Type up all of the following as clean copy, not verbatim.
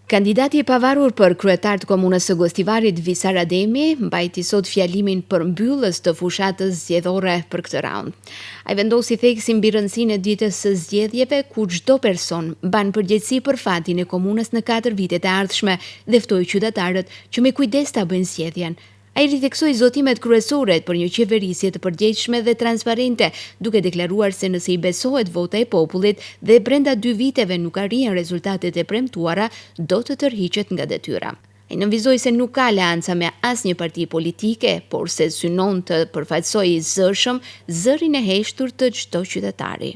Kandidati i pavarur për kryetar të komunës së Gostivarit Visar Ademi mbajti sot fjalimin për mbylljes të fushatës zgjedhore për këtë raund. Ai vendosi theksin mbi rëndësinë e ditës së zgjedhjeve ku çdo person ban përgjegjësi për fatin e komunës në 4 vitet e ardhshme dhe ftoi qytetarët që me kujdes ta bëjnë zgjedhjen. Ai ritheksoi zotimet kryesore për një qeverisje të përgjegjshme dhe transparente, duke deklaruar se nëse i besohet vota e popullit dhe brenda 2 viteve nuk arrihen rezultatet e premtuara, do të tërhiqet nga detyra. Ai nënvizoi se nuk ka aleanca me asnjë parti politike, por se synon të përfaqësojë zërshëm zërin e heshtur të çdo qytetari.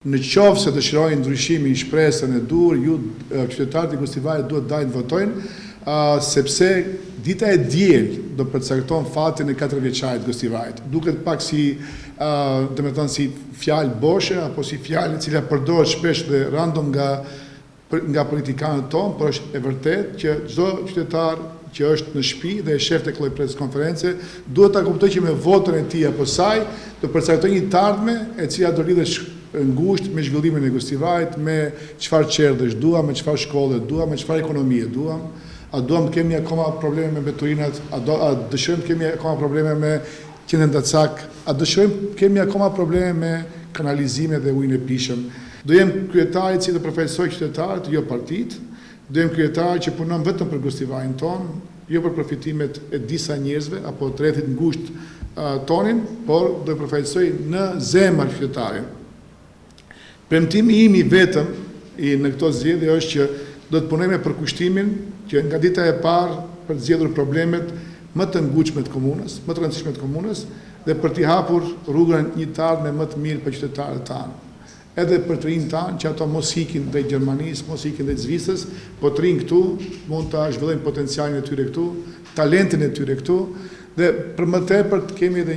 Në qoftë se dëshirojnë ndryshimin, shpresën e dur, ju qytetarët e Gostivarit duhet dajnë votojnë, sepse dita e diel do përcakton fatin e 4 vjeçarit Gostivarit. Duket pak si, si fjalë boshe apo si fjalë e cila përdoret shpesh dhe random nga politikanët tonë, por është e vërtet që çdo qytetar që është në shtëpi dhe e shef tek lloj preskonference duhet ta kuptojë që me votën e tij apo saj do përcaktojë një të ardhme e cila do lidhet ngushtë me zhvillimin e Gostivarit, me çfarë qerdhësh duam, me çfarë shkolle duam, me çfarë ekonomie duam. A duam të kemi akoma probleme me beturinat, a dëshirojmë të kemi akoma probleme me qendrën Dacak, a dëshirojmë kemi akoma probleme me kanalizime dhe ujin e pishëm. Do jem kryetari që të përfaqësoj qytetarët, jo partitë, do jem kryetari që punon vetëm për Gostivarin ton, jo për përfitimet e disa njerëzve apo të rrethit ngushtë tonin, por do të përfaqësoj në zemër qytetarin. Premtimi im i vetëm në këto zgjedhje është që do të punojmë për kushtimin që nga dita e parë për të zgjedhur problemet më të ngutshme të komunës, më të rëndësishme të komunës dhe për t'i hapur rrugën një të ardhme më të mirë për qytetarët tanë. Edhe për të rinë tanë që ato mos ikin drejt Gjermanisë, mos ikin drejt Zvicrës, po të rinë këtu, mund ta zhvillojnë potencialin e tyre këtu, talentin e tyre këtu dhe për më tepër të kemi edhe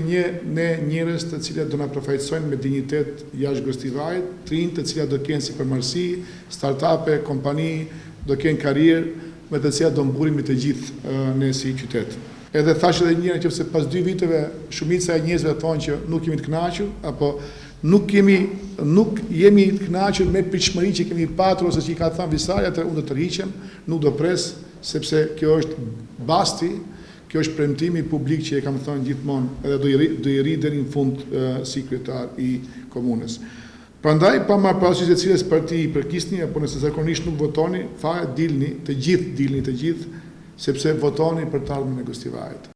ne njerëz të cilët do na përfaqësojnë me dinjitet jashtë Gostivarit, të rinj të cilat do kenë sipërmarrësi, startupe, kompani, do kenë karrierë me të cilat do mburimi të gjithë ne si qytet. Edhe thash edhe një herë që pas 2 viteve shumica e njerëzve thonë që nuk jemi të kënaqur apo nuk jemi të kënaqur me pritshmërinë që kemi patur ose që i ka thënë Visari, atë unë do të rriqem, nuk do pres sepse kjo është basti. Kjo është premtimi publik që e kam thënë gjithmonë edhe do i rri deri në fund si kryetar i komunës. Prandaj pa marrë parasysh se cilës parti i përkisni apo nëse zakonisht nuk votoni, fare dilni, të gjithë, sepse votoni për të ardhmen e Gostivarit.